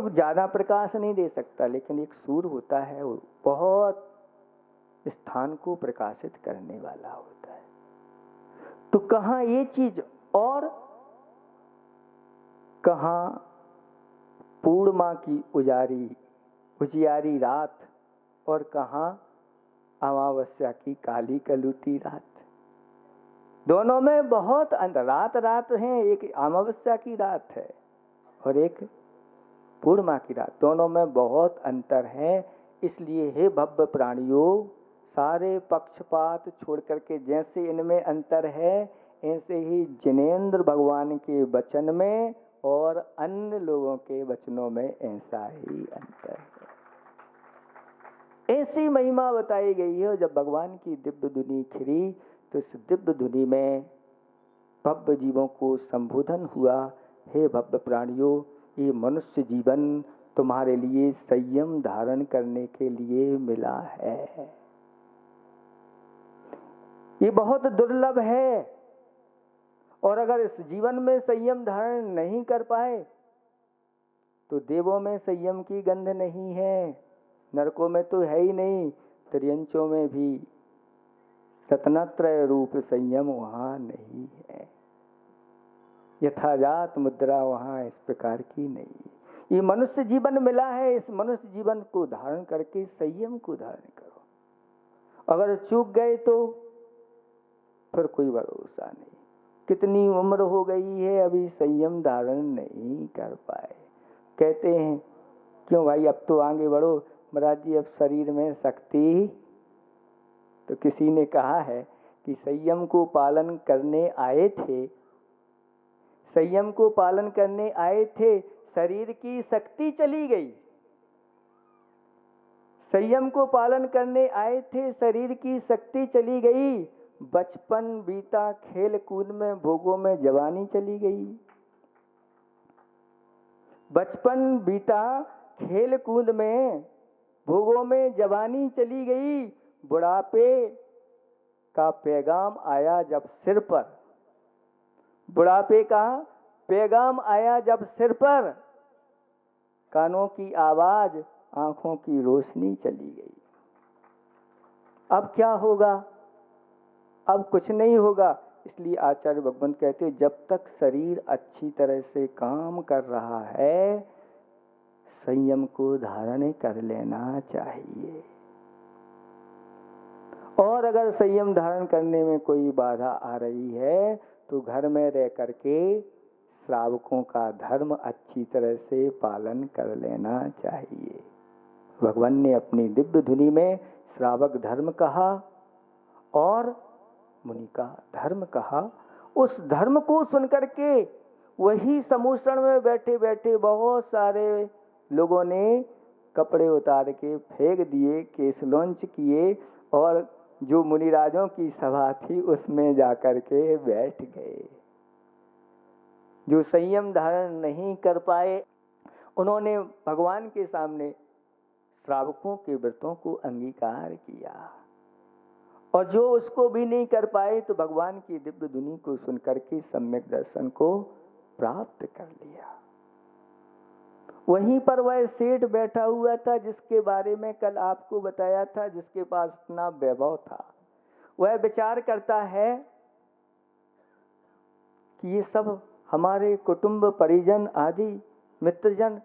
तो ज़्यादा प्रकाश नहीं दे सकता, लेकिन एक सूर्य होता है वो बहुत स्थान को प्रकाशित करने वाला होता है। तो कहाँ ये चीज और कहाँ पूर्णिमा की उजियारी रात और कहाँ अमावस्या की काली कलूटी रात। दोनों में बहुत अंतर। रात है, एक अमावस्या की रात है और एक पूर्णिमा की रात, दोनों में बहुत अंतर है। इसलिए हे भव्य प्राणियों, सारे पक्षपात छोड़ करके जैसे इनमें अंतर है, ऐसे ही जिनेंद्र भगवान के वचन में और अन्य लोगों के वचनों में ऐसा ही अंतर है। ऐसी महिमा बताई गई है। जब भगवान की दिव्य धुनी खिली तो इस दिव्य धुनी में भव्य जीवों को संबोधन हुआ, हे भव्य प्राणियों, ये मनुष्य जीवन तुम्हारे लिए संयम धारण करने के लिए मिला है। ये बहुत दुर्लभ है और अगर इस जीवन में संयम धारण नहीं कर पाए तो देवों में संयम की गंध नहीं है, नरकों में तो है ही नहीं, त्रियंचों में भी रत्नत्रय रूप संयम वहां नहीं है। यथाजात मुद्रा वहां इस प्रकार की नहीं। ये मनुष्य जीवन मिला है, इस मनुष्य जीवन को धारण करके संयम को धारण करो। अगर चूक गए तो फिर कोई भरोसा नहीं। कितनी उम्र हो गई है, अभी संयम धारण नहीं कर पाए। कहते हैं क्यों भाई अब तो आगे बढ़ो महाराज जी, अब शरीर में शक्ति। तो किसी ने कहा है कि संयम को पालन करने आए थे, संयम को पालन करने आए थे, शरीर की शक्ति चली गई। संयम को पालन करने आए थे, शरीर की शक्ति चली गई। बचपन बीता खेल कूद में, भोगों में जवानी चली गई। बचपन बीता खेल कूद में, भोगों में जवानी चली गई। बुढ़ापे का पैगाम आया जब सिर पर, बुढ़ापे का पैगाम आया जब सिर पर, कानों की आवाज, आंखों की रोशनी चली गई। अब क्या होगा? अब कुछ नहीं होगा। इसलिए आचार्य भगवंत कहते जब तक शरीर अच्छी तरह से काम कर रहा है, संयम को धारण कर लेना चाहिए। और अगर संयम धारण करने में कोई बाधा आ रही है तो घर में रह करके श्रावकों का धर्म अच्छी तरह से पालन कर लेना चाहिए। भगवान ने अपनी दिव्य धुनी में श्रावक धर्म कहा और मुनि का धर्म कहा। उस धर्म को सुनकर के वही समूषण में बैठे बैठे बहुत सारे लोगों ने कपड़े उतार के फेंक दिए, केस लॉन्च किए और जो मुनिराजों की सभा थी उसमें जाकर के बैठ गए। जो संयम धारण नहीं कर पाए उन्होंने भगवान के सामने श्रावकों के व्रतों को अंगीकार किया, और जो उसको भी नहीं कर पाए तो भगवान की दिव्य धुनी को सुनकर के सम्यक दर्शन को प्राप्त कर लिया। वहीं पर वह सेठ बैठा हुआ था जिसके बारे में कल आपको बताया था, जिसके पास इतना वैभव था। वह विचार करता है कि ये सब हमारे कुटुंब परिजन आदि मित्रजन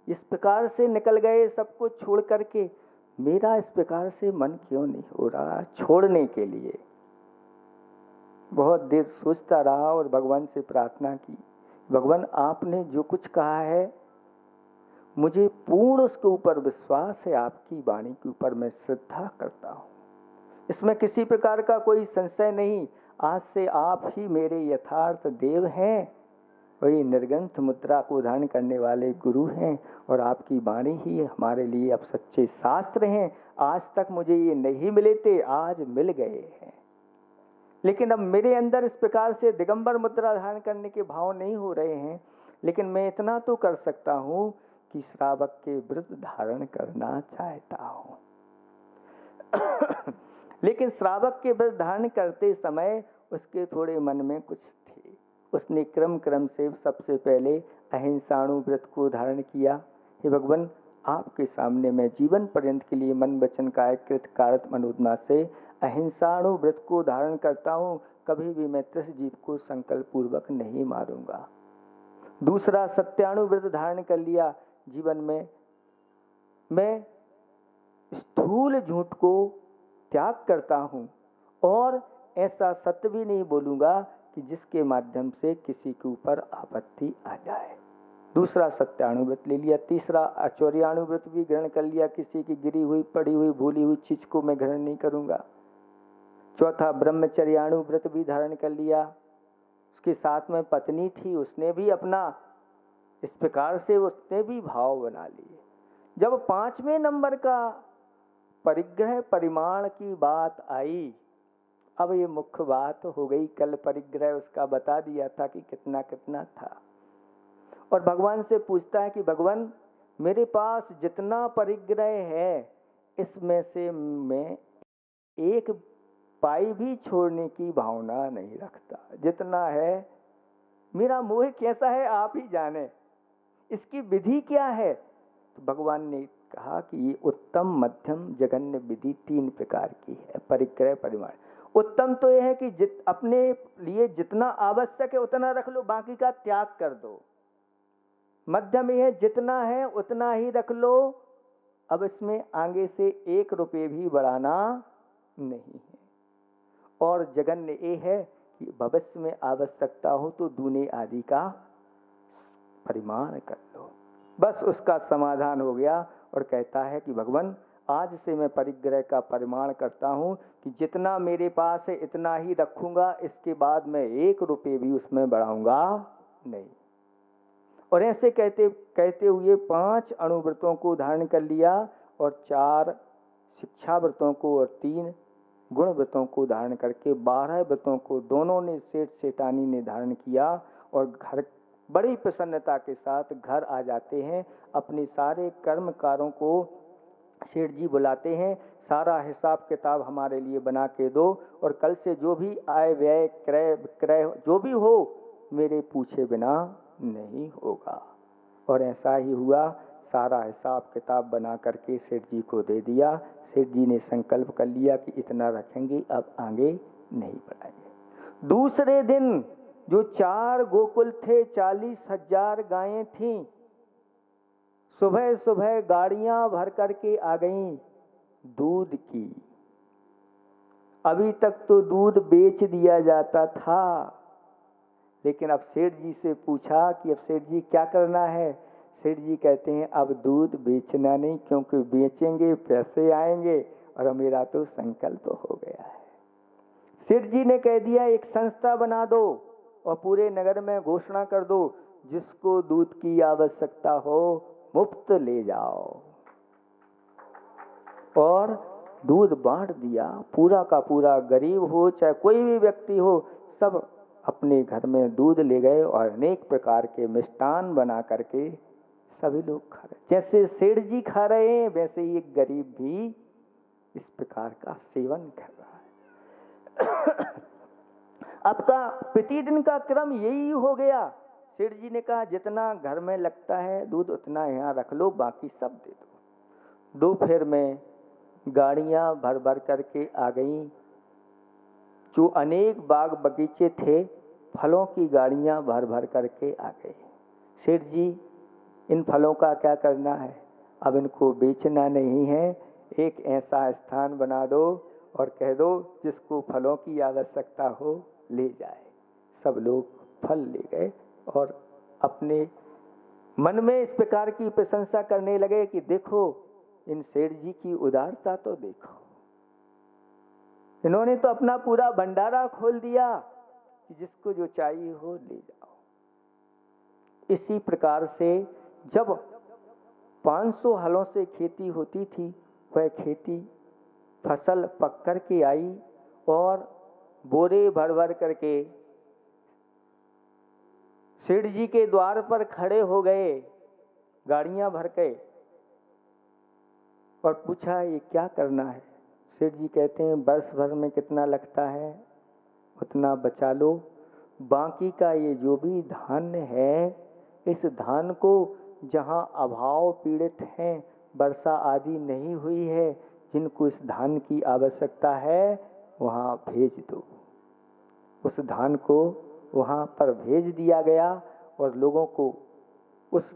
इस प्रकार से निकल गए, सबको छोड़ करके, मेरा इस प्रकार से मन क्यों नहीं हो रहा छोड़ने के लिए। बहुत देर सोचता रहा और भगवान से प्रार्थना की, भगवान आपने जो कुछ कहा है मुझे पूर्ण उसके ऊपर विश्वास है, आपकी वाणी के ऊपर मैं श्रद्धा करता हूँ, इसमें किसी प्रकार का कोई संशय नहीं। आज से आप ही मेरे यथार्थ देव हैं, वही निर्ग्रंथ मुद्रा को धारण करने वाले गुरु हैं, और आपकी वाणी ही हमारे लिए अब सच्चे शास्त्र हैं। आज तक मुझे ये नहीं मिले थे, आज मिल गए हैं। लेकिन अब मेरे अंदर इस प्रकार से दिगंबर मुद्रा धारण करने के भाव नहीं हो रहे हैं, लेकिन मैं इतना तो कर सकता हूँ कि श्रावक के व्रत धारण करना चाहता हूँ। लेकिन श्रावक के व्रत धारण करते समय उसके थोड़े मन में कुछ थे। उसने क्रम से सबसे पहले अहिंसाणु व्रत को धारण किया, हे भगवान, आपके सामने मैं जीवन पर्यंत के लिए मन वचन काय कृत कारत मनोदमा से अहिंसाणुव्रत को धारण करता हूँ। कभी भी मैं त्रिस जीव को संकल्प पूर्वक नहीं मारूंगा। दूसरा, सत्याणुव्रत धारण कर लिया। जीवन में मैं स्थूल झूठ को त्याग करता हूँ और ऐसा सत्य भी नहीं बोलूंगा कि जिसके माध्यम से किसी के ऊपर आपत्ति आ जाए। दूसरा सत्याणुव्रत ले लिया। तीसरा, आचौर्याणुव्रत भी ग्रहण कर लिया। किसी की गिरी हुई, पड़ी हुई, भूली हुई चीज को मैं ग्रहण नहीं करूंगा। चौथा, ब्रह्मचर्याणुव्रत भी धारण कर लिया। उसके साथ में पत्नी थी, उसने भी अपना इस प्रकार से उसने भी भाव बना लिए। जब 5वें नंबर का परिग्रह परिमाण की बात आई, अब ये मुख्य बात हो गई। कल परिग्रह उसका बता दिया था कि कितना कितना था, और भगवान से पूछता है कि भगवान, मेरे पास जितना परिग्रह है इसमें से मैं एक पाई भी छोड़ने की भावना नहीं रखता। जितना है मेरा मोह कैसा है आप ही जाने, इसकी विधि क्या है। तो भगवान ने कहा कि ये उत्तम, मध्यम, जघन्य विधि 3 प्रकार की है परिग्रह परिमाण। उत्तम तो यह है कि अपने लिए जितना आवश्यक है उतना रख लो, बाकी का त्याग कर दो। मध्यम यह है, जितना है उतना ही रख लो, अब इसमें आगे से 1 रुपये भी बढ़ाना नहीं है। और जघन्य ये है कि भविष्य में आवश्यकता हो तो दूने आदि का परिमाण कर लो। बस उसका समाधान हो गया। और कहता है कि भगवान, आज से मैं परिग्रह का परिमाण करता हूँ कि जितना मेरे पास है इतना ही रखूंगा, इसके बाद मैं 1 रुपये भी उसमें बढ़ाऊंगा नहीं। और ऐसे कहते कहते हुए 5 अणुव्रतों को धारण कर लिया और 4 शिक्षा व्रतों को और 3 गुण व्रतों को धारण करके 12 व्रतों को दोनों ने सेठ सेठानी ने धारण किया। और घर बड़ी प्रसन्नता के साथ घर आ जाते हैं। अपने सारे कर्मकारों को सेठ जी बुलाते हैं, सारा हिसाब किताब हमारे लिए बना के दो, और कल से जो भी आय व्यय क्रय विक्रय जो भी हो मेरे पूछे बिना नहीं होगा। और ऐसा ही हुआ। सारा हिसाब किताब बना करके सेठ जी को दे दिया। सेठ जी ने संकल्प कर लिया कि इतना रखेंगे, अब आगे नहीं बढ़ाएंगे। दूसरे दिन जो 4 गोकुल थे, 40,000 गायें थीं, सुबह सुबह गाड़ियां भर करके आ गईं दूध की। अभी तक तो दूध बेच दिया जाता था, लेकिन अब सेठ जी से पूछा कि अब सेठ जी क्या करना है। सेठ जी कहते हैं अब दूध बेचना नहीं, क्योंकि बेचेंगे पैसे आएंगे और मेरा तो संकल्प हो गया है। सेठ जी ने कह दिया एक संस्था बना दो और पूरे नगर में घोषणा कर दो, जिसको दूध की आवश्यकता हो मुफ्त ले जाओ। और दूध बांट दिया। पूरा का पूरा, गरीब हो चाहे कोई भी व्यक्ति हो, सब अपने घर में दूध ले गए और अनेक प्रकार के मिष्टान बना करके सभी लोग खा रहे। जैसे सेठ जी खा रहे हैं वैसे ही एक गरीब भी इस प्रकार का सेवन कर रहा है। आपका प्रतिदिन का क्रम यही हो गया। सेठ जी ने कहा जितना घर में लगता है दूध उतना यहाँ रख लो, बाकी सब दे दो। दोपहर में गाड़ियां भर भर करके आ गईं। जो अनेक बाग बगीचे थे, फलों की गाड़ियां भर भर करके आ गई। सेठ जी, इन फलों का क्या करना है, अब इनको बेचना नहीं है, एक ऐसा स्थान बना दो और कह दो जिसको फलों की आवश्यकता हो ले जाए। सब लोग फल ले गए और अपने मन में इस प्रकार की प्रशंसा करने लगे कि देखो इन सेठ जी की उदारता तो देखो, इन्होंने तो अपना पूरा भंडारा खोल दिया कि जिसको जो चाहिए हो ले जाओ। इसी प्रकार से जब 500 हलों से खेती होती थी, वह खेती फसल पक कर के आई और बोरे भर भर करके सेठ जी के द्वार पर खड़े हो गए, गाड़ियां भर के, और पूछा ये क्या करना है। सेठ जी कहते हैं वर्ष भर में कितना लगता है उतना बचा लो, बाकी का ये जो भी धान्य है इस धान को जहाँ अभाव पीड़ित हैं, वर्षा आदि नहीं हुई है, जिनको इस धान की आवश्यकता है, वहाँ भेज दो। उस धान को वहाँ पर भेज दिया गया और लोगों को उस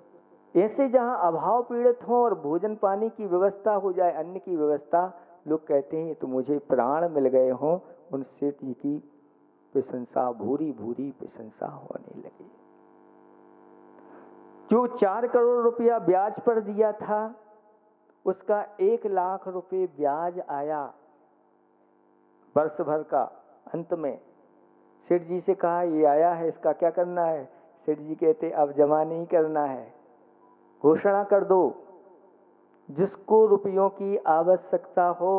ऐसे जहाँ अभाव पीड़ित हों और भोजन पानी की व्यवस्था हो जाए, अन्न की व्यवस्था, लोग कहते हैं तो मुझे प्राण मिल गए हों। उन सेठ जी की प्रशंसा, भूरी भूरी प्रशंसा होने लगी। जो 4 करोड़ रुपया ब्याज पर दिया था, उसका 1 लाख रुपए ब्याज आया वर्ष भर का। अंत में सेठ जी से कहा, ये आया है, इसका क्या करना है? सेठ जी कहते, अब जमा नहीं करना है, घोषणा कर दो, जिसको रुपयों की आवश्यकता हो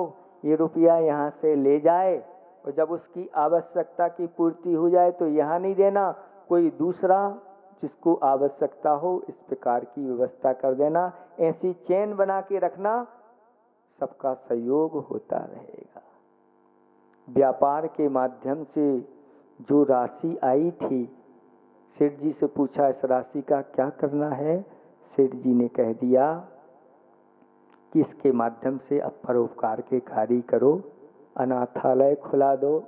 ये रुपया यहाँ से ले जाए, और जब उसकी आवश्यकता की पूर्ति हो जाए तो यहाँ नहीं देना, कोई दूसरा जिसको आवश्यकता हो इस प्रकार की व्यवस्था कर देना। ऐसी चेन बना के रखना, सबका सहयोग होता रहेगा। व्यापार के माध्यम से जो राशि आई थी, सेठ जी से पूछा, इस राशि का क्या करना है? सेठ जी ने कह दिया कि इसके माध्यम से अब परोपकार के कार्य करो, अनाथालय खुला दो,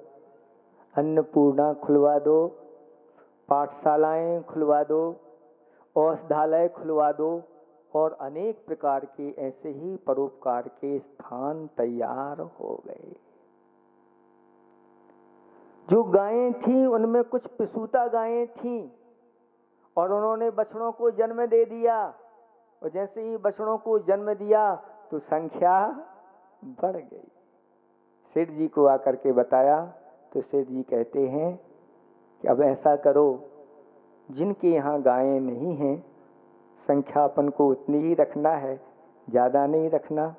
अन्नपूर्णा खुलवा दो, पाठशालाएं खुलवा दो, औषधालय खुलवा दो, और अनेक प्रकार के ऐसे ही परोपकार के स्थान तैयार हो गए। जो गायें थीं उनमें कुछ पिसूता गायें थीं और उन्होंने बछड़ों को जन्म दे दिया, और जैसे ही बछड़ों को जन्म दिया तो संख्या बढ़ गई। सेठ जी को आकर के बताया तो सेठ जी कहते हैं कि अब ऐसा करो, जिनके यहाँ गायें नहीं हैं, संख्या अपन को उतनी ही रखना है, ज़्यादा नहीं रखना,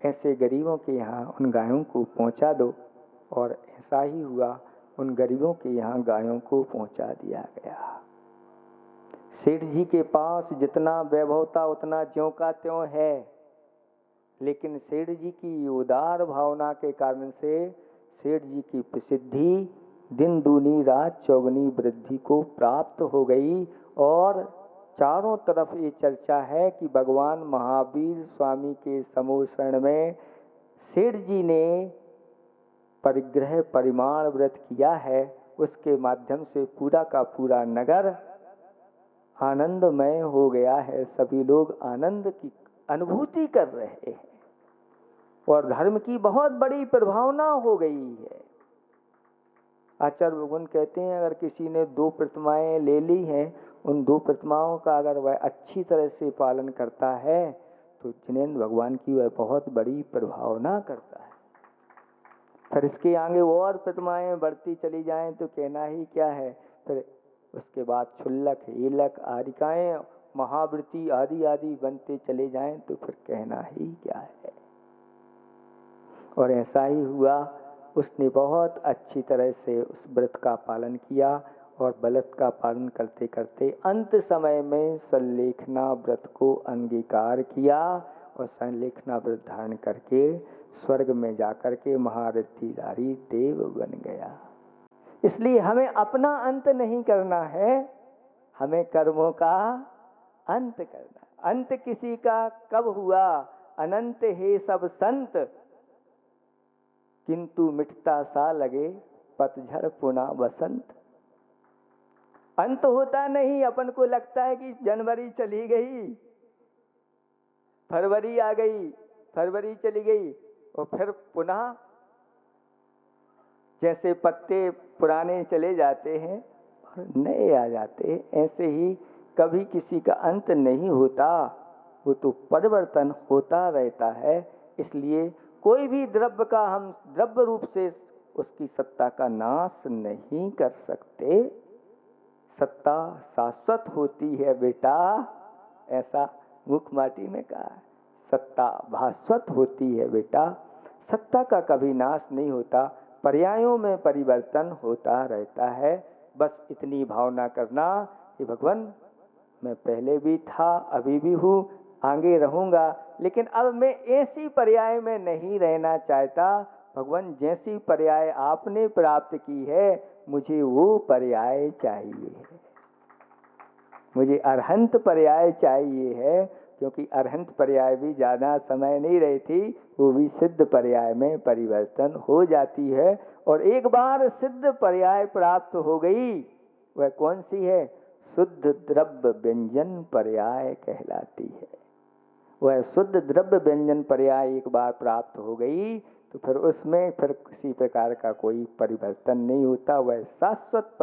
ऐसे गरीबों के यहाँ उन गायों को पहुँचा दो। और ऐसा ही हुआ, उन गरीबों के यहाँ गायों को पहुँचा दिया गया। सेठ जी के पास जितना वैभव था उतना ज्यों का त्यों है, लेकिन सेठ जी की उदार भावना के कारण से सेठ जी की प्रसिद्धि दिन दूनी रात चौगुनी वृद्धि को प्राप्त हो गई। और चारों तरफ ये चर्चा है कि भगवान महावीर स्वामी के समूह शरण में सेठ जी ने परिग्रह परिमाण व्रत किया है, उसके माध्यम से पूरा का पूरा नगर आनंदमय हो गया है। सभी लोग आनंद की अनुभूति कर रहे हैं और धर्म की बहुत बड़ी प्रभावना हो गई है। आचार्य भगवान कहते हैं, अगर किसी ने 2 प्रतिमाएं ले ली हैं, उन 2 प्रतिमाओं का अगर वह अच्छी तरह से पालन करता है तो जिनेंद्र भगवान की वह बहुत बड़ी प्रभावना करता है। फिर इसके आगे और प्रतिमाएं बढ़ती चली जाएं तो कहना ही क्या है। फिर उसके बाद क्षुल्लक, हीलक, आरिकाएं, महावृत्ति आदि आदि बनते चले जाएं तो फिर कहना ही क्या है। और ऐसा ही हुआ, उसने बहुत अच्छी तरह से उस व्रत का पालन किया और व्रत का पालन करते करते अंत समय में संलेखना व्रत को अंगीकार किया और संलेखना व्रत धारण करके स्वर्ग में जाकर के महारिद्धिधारी देव बन गया। इसलिए हमें अपना अंत नहीं करना है, हमें कर्मों का अंत करना। अंत किसी का कब हुआ? अनंत है सब संत, किंतु मिटता सा लगे पतझड़ पुनः बसंत। अंत होता नहीं। अपन को लगता है कि जनवरी चली गई, फरवरी आ गई, फरवरी चली गई और फिर पुनः जैसे पत्ते पुराने चले जाते हैं और नए आ जाते हैं, ऐसे ही कभी किसी का अंत नहीं होता, वो तो परिवर्तन होता रहता है। इसलिए कोई भी द्रव्य का हम द्रव्य रूप से उसकी सत्ता का नाश नहीं कर सकते। सत्ता शाश्वत होती है बेटा, ऐसा मुख माटी में कहा। सत्ता भास्वत होती है बेटा, सत्ता का कभी नाश नहीं होता, पर्यायों में परिवर्तन होता रहता है। बस इतनी भावना करना कि भगवान मैं पहले भी था, अभी भी हूँ, आगे रहूँगा, लेकिन अब मैं ऐसी पर्याय में नहीं रहना चाहता। भगवान जैसी पर्याय आपने प्राप्त की है, मुझे वो पर्याय चाहिए। मुझे अरहंत पर्याय चाहिए है, क्योंकि अरहंत पर्याय भी ज़्यादा समय नहीं रहती, वो भी सिद्ध पर्याय में परिवर्तन हो जाती है। और एक बार सिद्ध पर्याय प्राप्त हो गई, वह कौन सी है? शुद्ध द्रव्य व्यंजन पर्याय कहलाती है। वह शुद्ध द्रव्य व्यंजन पर्याय एक बार प्राप्त हो गई तो फिर उसमें फिर किसी प्रकार का कोई परिवर्तन नहीं होता, वह शाश्वत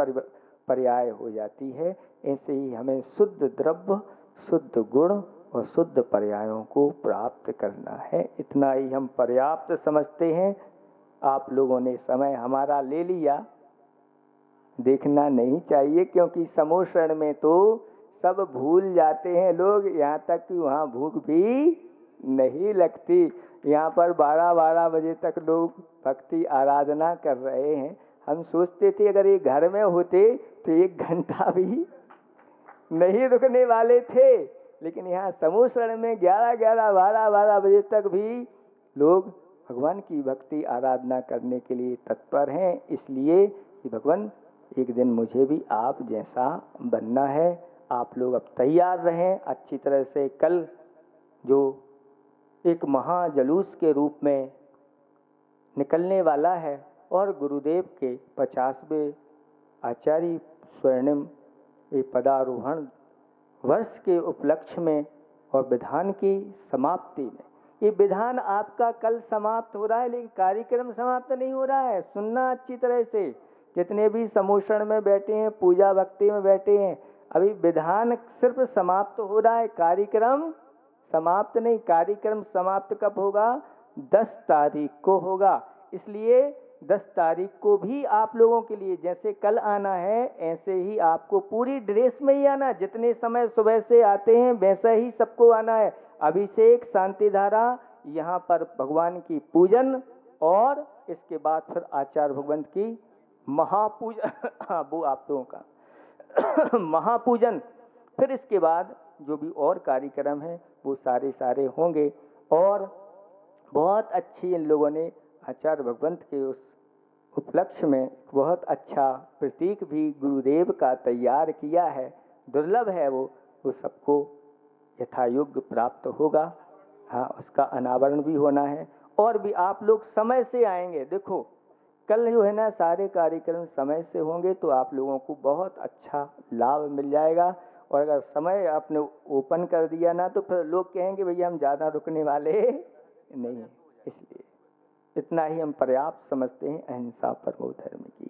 पर्याय हो जाती है। ऐसे ही हमें शुद्ध द्रव्य, शुद्ध गुण और शुद्ध पर्यायों को प्राप्त करना है। इतना ही हम पर्याप्त समझते हैं। आप लोगों ने समय हमारा ले लिया, देखना नहीं चाहिए, क्योंकि समूह शरण में तो सब भूल जाते हैं लोग, यहाँ तक कि वहाँ भूख भी नहीं लगती। यहाँ पर 12-12 बजे तक लोग भक्ति आराधना कर रहे हैं। हम सोचते थे अगर ये घर में होते तो 1 घंटा भी नहीं रुकने वाले थे, लेकिन यहाँ समूह शरण में 11-11, 12-12 बजे तक भी लोग भगवान की भक्ति आराधना करने के लिए तत्पर हैं। इसलिए कि भगवान एक दिन मुझे भी आप जैसा बनना है। आप लोग अब तैयार रहें अच्छी तरह से। कल जो एक महाजलूस के रूप में निकलने वाला है और गुरुदेव के 50वें आचार्य स्वर्णिम पदारोहण वर्ष के उपलक्ष्य में और विधान की समाप्ति में, ये विधान आपका कल समाप्त हो रहा है, लेकिन कार्यक्रम समाप्त नहीं हो रहा है। सुनना अच्छी तरह से, जितने भी समूषण में बैठे हैं, पूजा भक्ति में बैठे हैं, अभी विधान सिर्फ समाप्त हो रहा है, कार्यक्रम समाप्त नहीं। कार्यक्रम समाप्त कब होगा? 10 तारीख को होगा। इसलिए 10 तारीख को भी आप लोगों के लिए जैसे कल आना है, ऐसे ही आपको पूरी ड्रेस में ही आना। जितने समय सुबह से आते हैं वैसा ही सबको आना है। अभिषेक, शांति धारा, यहाँ पर भगवान की पूजन और इसके बाद फिर आचार्य भगवंत की महापूजन हाँ, वो आप लोगों का महापूजन। फिर इसके बाद जो भी और कार्यक्रम है वो सारे होंगे। और बहुत अच्छी इन लोगों ने आचार्य भगवंत के उस उपलक्ष्य में बहुत अच्छा प्रतीक भी गुरुदेव का तैयार किया है। दुर्लभ है वो सबको यथायोग्य प्राप्त होगा। हाँ, उसका अनावरण भी होना है। और भी आप लोग समय से आएंगे। देखो कल जो है ना, सारे कार्यक्रम समय से होंगे तो आप लोगों को बहुत अच्छा लाभ मिल जाएगा। और अगर समय आपने ओपन कर दिया ना तो फिर लोग कहेंगे भैया हम ज़्यादा रुकने वाले नहीं। इसलिए इतना ही हम पर्याप्त समझते हैं। अहिंसा परमो धर्म की।